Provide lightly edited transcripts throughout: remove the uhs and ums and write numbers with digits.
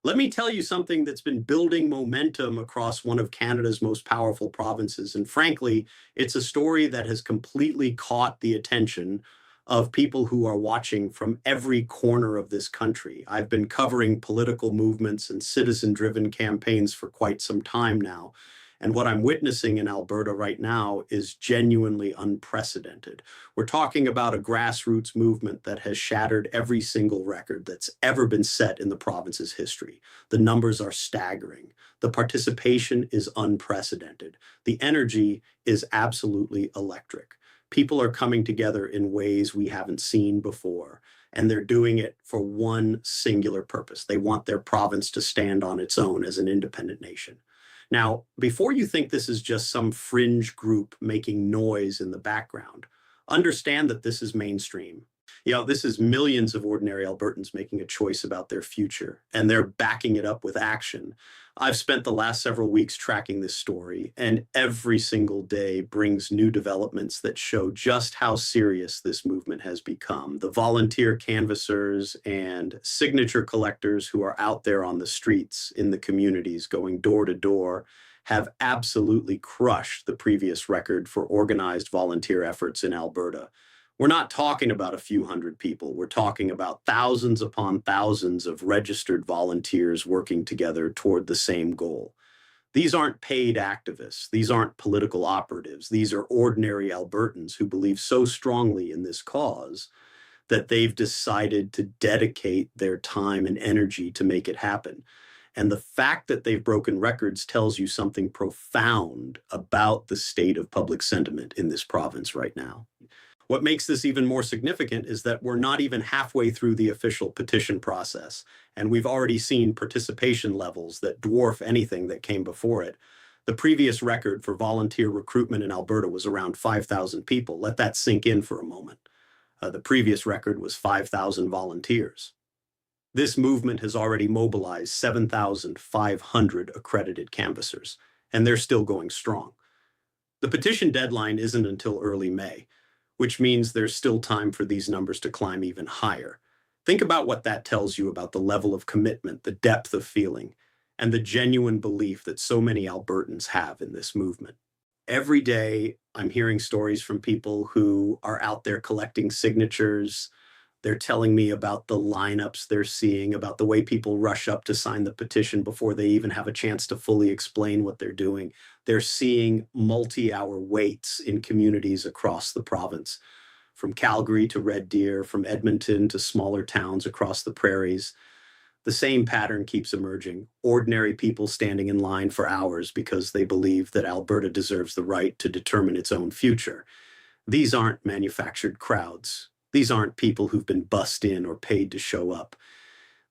Let me tell you something that's been building momentum across one of Canada's most powerful provinces. And frankly, it's a story that has completely caught the attention of people who are watching from every corner of this country. I've been covering political movements and citizen driven campaigns for quite some time now. And what I'm witnessing in Alberta right now is genuinely unprecedented. We're talking about a grassroots movement that has shattered every single record that's ever been set in the province's history. The numbers are staggering. The participation is unprecedented. The energy is absolutely electric. People are coming together in ways we haven't seen before, and they're doing it for one singular purpose. They want their province to stand on its own as an independent nation. Now, before you think this is just some fringe group making noise in the background, understand that this is mainstream. This is millions of ordinary Albertans making a choice about their future, and they're backing it up with action. I've spent the last several weeks tracking this story, and every single day brings new developments that show just how serious this movement has become. The volunteer canvassers and signature collectors who are out there on the streets in the communities going door to door have absolutely crushed the previous record for organized volunteer efforts in Alberta. We're not talking about a few hundred people. We're talking about thousands upon thousands of registered volunteers working together toward the same goal. These aren't paid activists. These aren't political operatives. These are ordinary Albertans who believe so strongly in this cause that they've decided to dedicate their time and energy to make it happen. And the fact that they've broken records tells you something profound about the state of public sentiment in this province right now. What makes this even more significant is that we're not even halfway through the official petition process, and we've already seen participation levels that dwarf anything that came before it. The previous record for volunteer recruitment in Alberta was around 5,000 people. Let that sink in for a moment. The previous record was 5,000 volunteers. This movement has already mobilized 7,500 accredited canvassers, and they're still going strong. The petition deadline isn't until early May, which means there's still time for these numbers to climb even higher. Think about what that tells you about the level of commitment, the depth of feeling, and the genuine belief that so many Albertans have in this movement. Every day, I'm hearing stories from people who are out there collecting signatures. They're telling me about the lineups they're seeing, about the way people rush up to sign the petition before they even have a chance to fully explain what they're doing. They're seeing multi-hour waits in communities across the province, from Calgary to Red Deer, from Edmonton to smaller towns across the prairies. The same pattern keeps emerging. Ordinary people standing in line for hours because they believe that Alberta deserves the right to determine its own future. These aren't manufactured crowds. These aren't people who've been bussed in or paid to show up.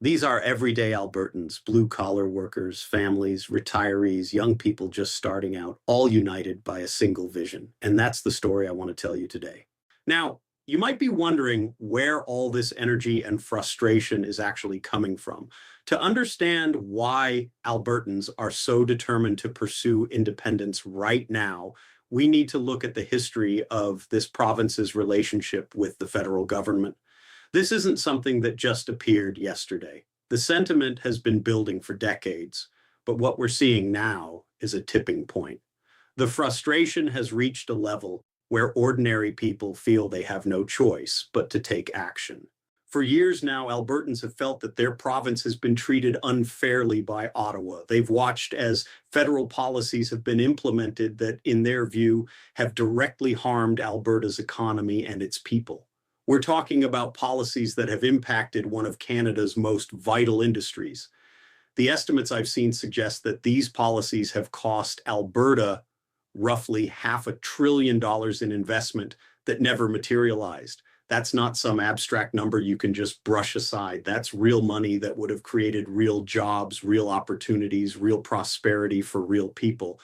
These are everyday Albertans, blue-collar workers, families, retirees, young people just starting out, all united by a single vision. And that's the story I want to tell you today. Now, you might be wondering where all this energy and frustration is actually coming from. To understand why Albertans are so determined to pursue independence right now, we need to look at the history of this province's relationship with the federal government. This isn't something that just appeared yesterday. The sentiment has been building for decades, but what we're seeing now is a tipping point. The frustration has reached a level where ordinary people feel they have no choice but to take action. For years now, Albertans have felt that their province has been treated unfairly by Ottawa. They've watched as federal policies have been implemented that, in their view, have directly harmed Alberta's economy and its people. We're talking about policies that have impacted one of Canada's most vital industries. The estimates I've seen suggest that these policies have cost Alberta roughly $500 billion in investment that never materialized. That's not some abstract number you can just brush aside. That's real money that would have created real jobs, real opportunities, real prosperity for real people.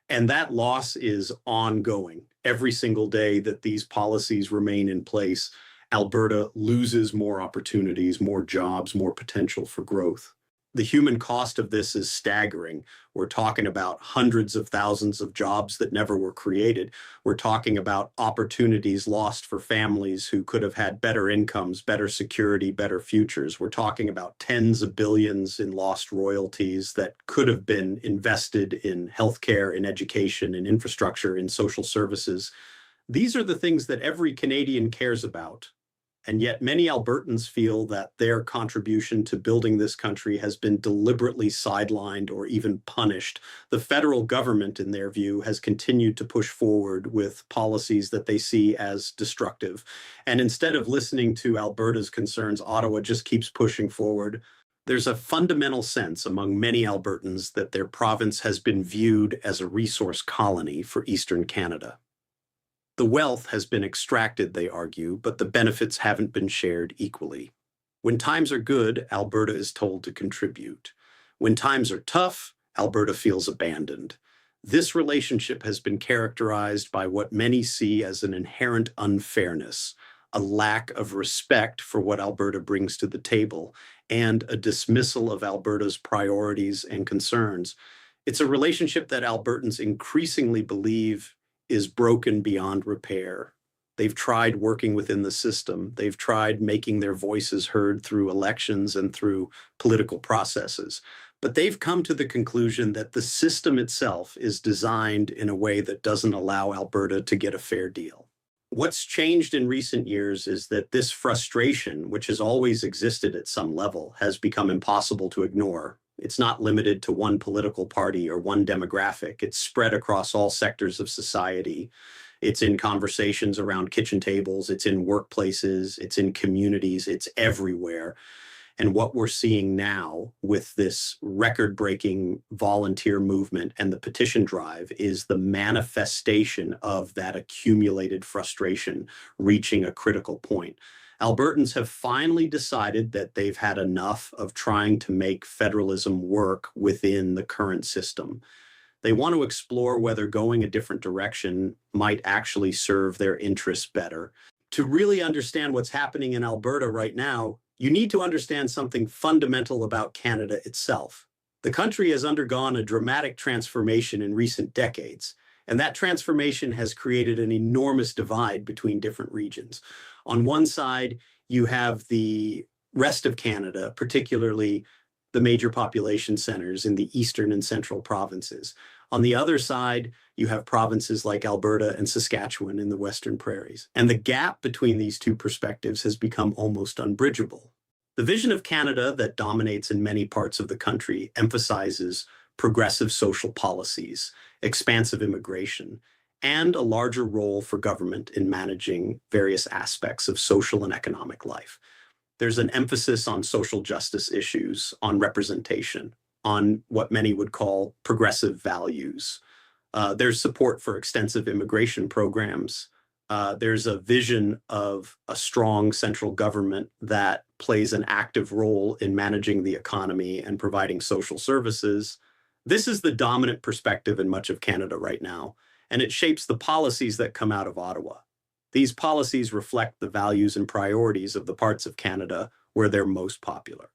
And that loss is ongoing. Every single day that these policies remain in place, Alberta loses more opportunities, more jobs, more potential for growth. The human cost of this is staggering. We're talking about hundreds of thousands of jobs that never were created. We're talking about opportunities lost for families who could have had better incomes, better security, better futures. We're talking about tens of billions in lost royalties that could have been invested in healthcare, in education, in infrastructure, in social services. These are the things that every Canadian cares about. And yet many Albertans feel that their contribution to building this country has been deliberately sidelined or even punished. The federal government, in their view, has continued to push forward with policies that they see as destructive. And instead of listening to Alberta's concerns, Ottawa just keeps pushing forward. There's a fundamental sense among many Albertans that their province has been viewed as a resource colony for Eastern Canada. The wealth has been extracted, they argue, but the benefits haven't been shared equally. When times are good, Alberta is told to contribute. When times are tough, Alberta feels abandoned. This relationship has been characterized by what many see as an inherent unfairness, a lack of respect for what Alberta brings to the table, and a dismissal of Alberta's priorities and concerns. It's a relationship that Albertans increasingly believe is broken beyond repair. They've tried working within the system. They've tried making their voices heard through elections and through political processes. But they've come to the conclusion that the system itself is designed in a way that doesn't allow Alberta to get a fair deal. What's changed in recent years is that this frustration, which has always existed at some level, has become impossible to ignore. It's not limited to one political party or one demographic. It's spread across all sectors of society. It's in conversations around kitchen tables. It's in workplaces. It's in communities. It's everywhere. And what we're seeing now with this record-breaking volunteer movement and the petition drive is the manifestation of that accumulated frustration reaching a critical point. Albertans have finally decided that they've had enough of trying to make federalism work within the current system. They want to explore whether going a different direction might actually serve their interests better. To really understand what's happening in Alberta right now, you need to understand something fundamental about Canada itself. The country has undergone a dramatic transformation in recent decades, and that transformation has created an enormous divide between different regions. On one side, you have the rest of Canada, particularly the major population centers in the eastern and central provinces. On the other side, you have provinces like Alberta and Saskatchewan in the Western Prairies. And the gap between these two perspectives has become almost unbridgeable. The vision of Canada that dominates in many parts of the country emphasizes progressive social policies, expansive immigration, and a larger role for government in managing various aspects of social and economic life. There's an emphasis on social justice issues, on representation, on what many would call progressive values. There's support for extensive immigration programs. There's a vision of a strong central government that plays an active role in managing the economy and providing social services. This is the dominant perspective in much of Canada right now, and it shapes the policies that come out of Ottawa. These policies reflect the values and priorities of the parts of Canada where they're most popular.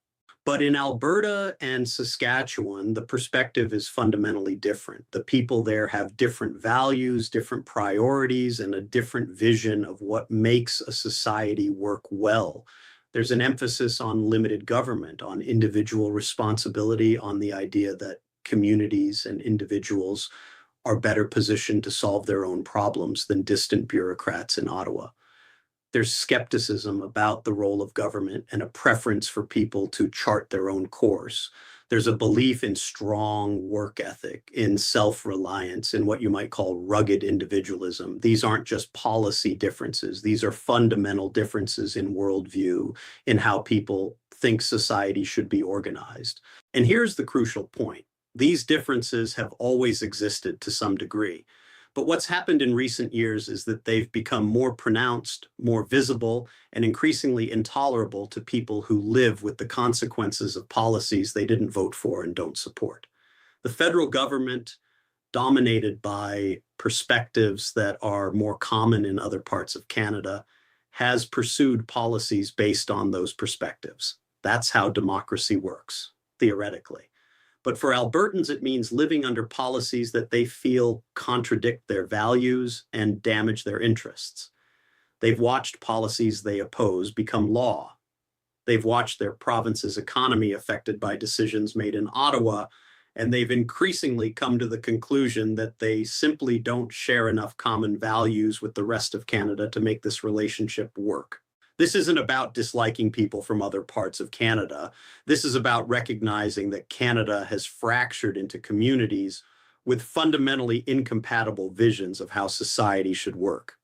But in Alberta and Saskatchewan, the perspective is fundamentally different. The people there have different values, different priorities, and a different vision of what makes a society work well. There's an emphasis on limited government, on individual responsibility, on the idea that communities and individuals are better positioned to solve their own problems than distant bureaucrats in Ottawa. There's skepticism about the role of government and a preference for people to chart their own course. There's a belief in strong work ethic, in self-reliance, in what you might call rugged individualism. These aren't just policy differences. These are fundamental differences in worldview, in how people think society should be organized. And here's the crucial point. These differences have always existed to some degree. But what's happened in recent years is that they've become more pronounced, more visible, and increasingly intolerable to people who live with the consequences of policies they didn't vote for and don't support. The federal government, dominated by perspectives that are more common in other parts of Canada, has pursued policies based on those perspectives. That's how democracy works. theoretically. But for Albertans, it means living under policies that they feel contradict their values and damage their interests. They've watched policies they oppose become law. They've watched their province's economy affected by decisions made in Ottawa, and they've increasingly come to the conclusion that they simply don't share enough common values with the rest of Canada to make this relationship work. This isn't about disliking people from other parts of Canada. This is about recognizing that Canada has fractured into communities with fundamentally incompatible visions of how society should work.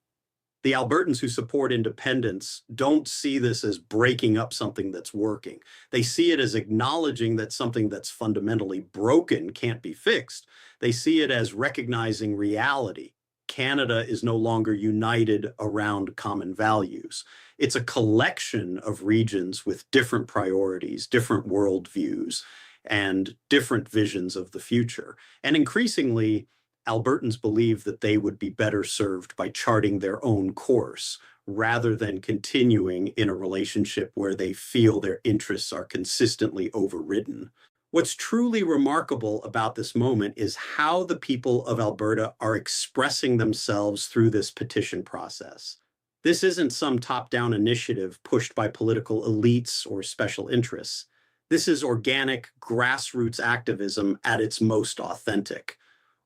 The Albertans who support independence don't see this as breaking up something that's working. They see it as acknowledging that something that's fundamentally broken can't be fixed. They see it as recognizing reality. Canada is no longer united around common values. It's a collection of regions with different priorities, different worldviews, and different visions of the future. And increasingly, Albertans believe that they would be better served by charting their own course rather than continuing in a relationship where they feel their interests are consistently overridden. What's truly remarkable about this moment is how the people of Alberta are expressing themselves through this petition process. This isn't some top-down initiative pushed by political elites or special interests. This is organic, grassroots activism at its most authentic.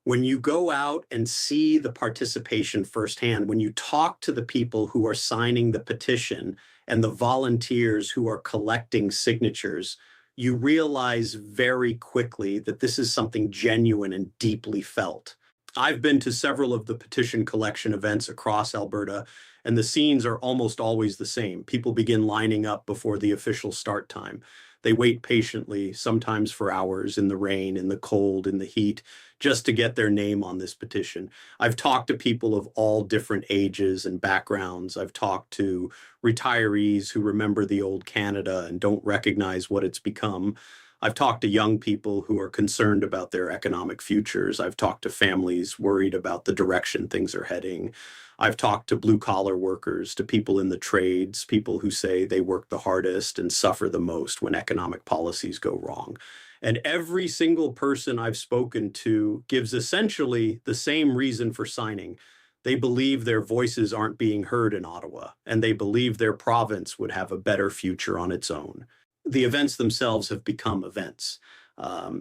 When you go out and see the participation firsthand, when you talk to the people who are signing the petition and the volunteers who are collecting signatures, you realize very quickly that this is something genuine and deeply felt. I've been to several of the petition collection events across Alberta, and the scenes are almost always the same. People begin lining up before the official start time. They wait patiently, sometimes for hours, in the rain, in the cold, in the heat, just to get their name on this petition. I've talked to people of all different ages and backgrounds. I've talked to retirees who remember the old Canada and don't recognize what it's become. I've talked to young people who are concerned about their economic futures. I've talked to families worried about the direction things are heading. I've talked to blue-collar workers, to people in the trades, people who say they work the hardest and suffer the most when economic policies go wrong. And every single person I've spoken to gives essentially the same reason for signing. They believe their voices aren't being heard in Ottawa, and they believe their province would have a better future on its own. The events themselves have become events.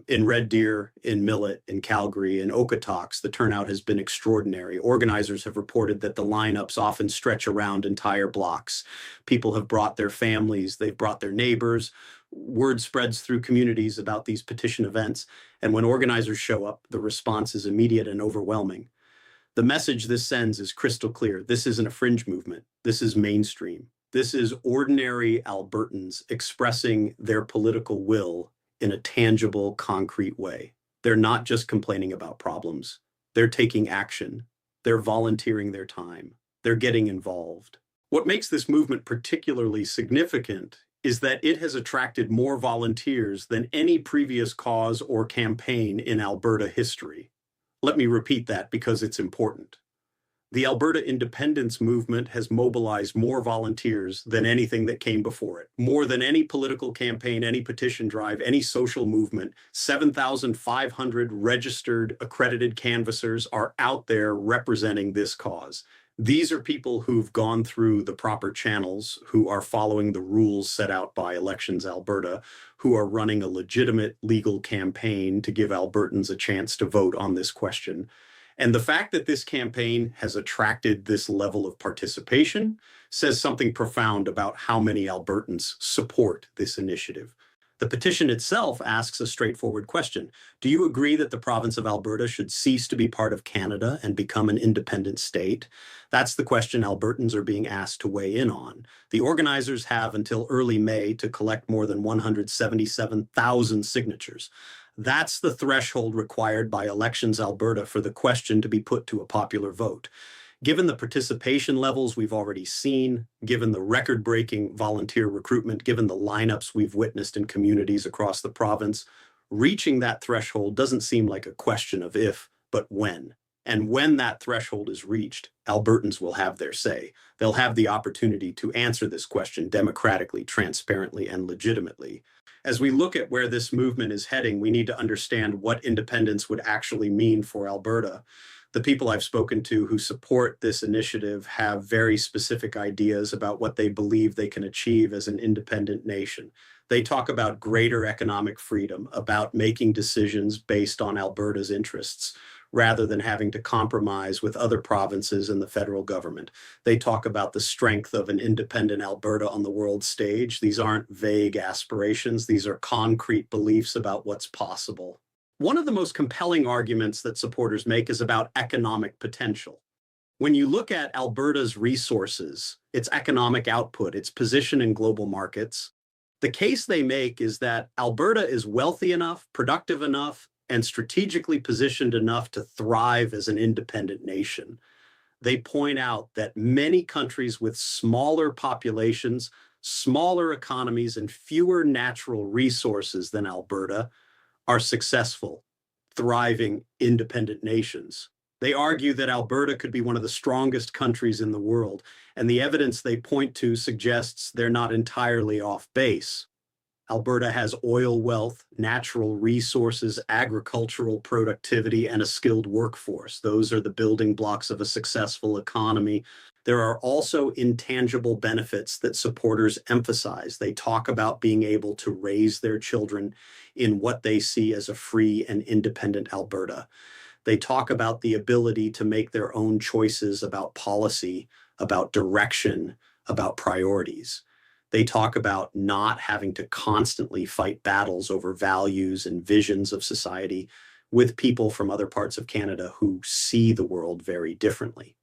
In Red Deer, in Millet, in Calgary, in Okotoks, the turnout has been extraordinary. Organizers have reported that the lineups often stretch around entire blocks. People have brought their families, they've brought their neighbors. Word spreads through communities about these petition events, and when organizers show up, the response is immediate and overwhelming. The message this sends is crystal clear. This isn't a fringe movement. This is mainstream. This is ordinary Albertans expressing their political will in a tangible, concrete way. They're not just complaining about problems. They're taking action. They're volunteering their time. They're getting involved. What makes this movement particularly significant is that it has attracted more volunteers than any previous cause or campaign in Alberta history. Let me repeat that because it's important. The Alberta independence movement has mobilized more volunteers than anything that came before it. More than any political campaign, any petition drive, any social movement, 7,500 registered, accredited canvassers are out there representing this cause. These are people who've gone through the proper channels, who are following the rules set out by Elections Alberta, who are running a legitimate legal campaign to give Albertans a chance to vote on this question. And the fact that this campaign has attracted this level of participation says something profound about how many Albertans support this initiative. The petition itself asks a straightforward question. Do you agree that the province of Alberta should cease to be part of Canada and become an independent state? That's the question Albertans are being asked to weigh in on. The organizers have until early May to collect more than 177,000 signatures. That's the threshold required by Elections Alberta for the question to be put to a popular vote. Given the participation levels we've already seen, given the record-breaking volunteer recruitment, given the lineups we've witnessed in communities across the province, reaching that threshold doesn't seem like a question of if, but when. And when that threshold is reached, Albertans will have their say. They'll have the opportunity to answer this question democratically, transparently, and legitimately. As we look at where this movement is heading, we need to understand what independence would actually mean for Alberta. The people I've spoken to who support this initiative have very specific ideas about what they believe they can achieve as an independent nation. They talk about greater economic freedom, about making decisions based on Alberta's interests, rather than having to compromise with other provinces and the federal government. They talk about the strength of an independent Alberta on the world stage. These aren't vague aspirations, these are concrete beliefs about what's possible. One of the most compelling arguments that supporters make is about economic potential. When you look at Alberta's resources, its economic output, its position in global markets, the case they make is that Alberta is wealthy enough, productive enough, and strategically positioned enough to thrive as an independent nation. They point out that many countries with smaller populations, smaller economies, and fewer natural resources than Alberta are successful, thriving, independent nations. They argue that Alberta could be one of the strongest countries in the world, and the evidence they point to suggests they're not entirely off base. Alberta has oil wealth, natural resources, agricultural productivity, and a skilled workforce. Those are the building blocks of a successful economy. There are also intangible benefits that supporters emphasize. They talk about being able to raise their children in what they see as a free and independent Alberta. They talk about the ability to make their own choices about policy, about direction, about priorities. They talk about not having to constantly fight battles over values and visions of society with people from other parts of Canada who see the world very differently.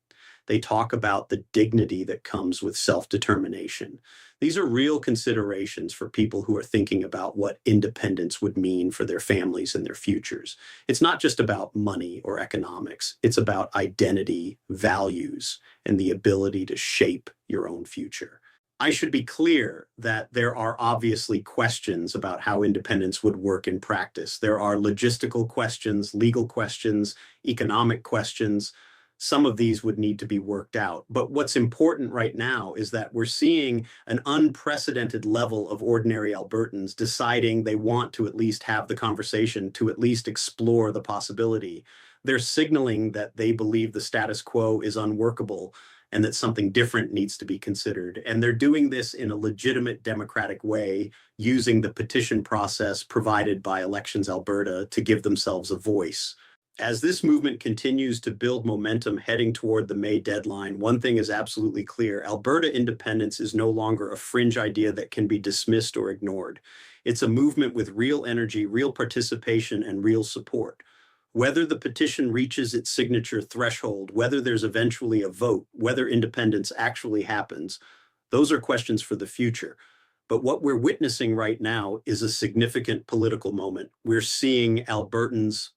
They talk about the dignity that comes with self-determination. These are real considerations for people who are thinking about what independence would mean for their families and their futures. It's not just about money or economics. It's about identity, values, and the ability to shape your own future. I should be clear that there are obviously questions about how independence would work in practice. There are logistical questions, legal questions, economic questions. Some of these would need to be worked out. But what's important right now is that we're seeing an unprecedented level of ordinary Albertans deciding they want to at least have the conversation, to at least explore the possibility. They're signaling that they believe the status quo is unworkable and that something different needs to be considered. And they're doing this in a legitimate democratic way, using the petition process provided by Elections Alberta to give themselves a voice. As this movement continues to build momentum heading toward the May deadline, one thing is absolutely clear. Alberta independence is no longer a fringe idea that can be dismissed or ignored. It's a movement with real energy, real participation, and real support. Whether the petition reaches its signature threshold, whether there's eventually a vote, whether independence actually happens, those are questions for the future. But what we're witnessing right now is a significant political moment. We're seeing Albertans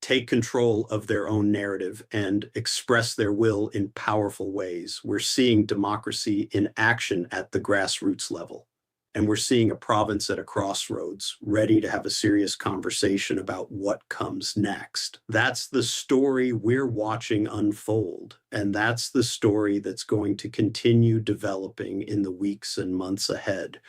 take control of their own narrative and express their will in powerful ways. We're seeing democracy in action at the grassroots level. And we're seeing a province at a crossroads, ready to have a serious conversation about what comes next. That's the story we're watching unfold. And that's the story that's going to continue developing in the weeks and months ahead.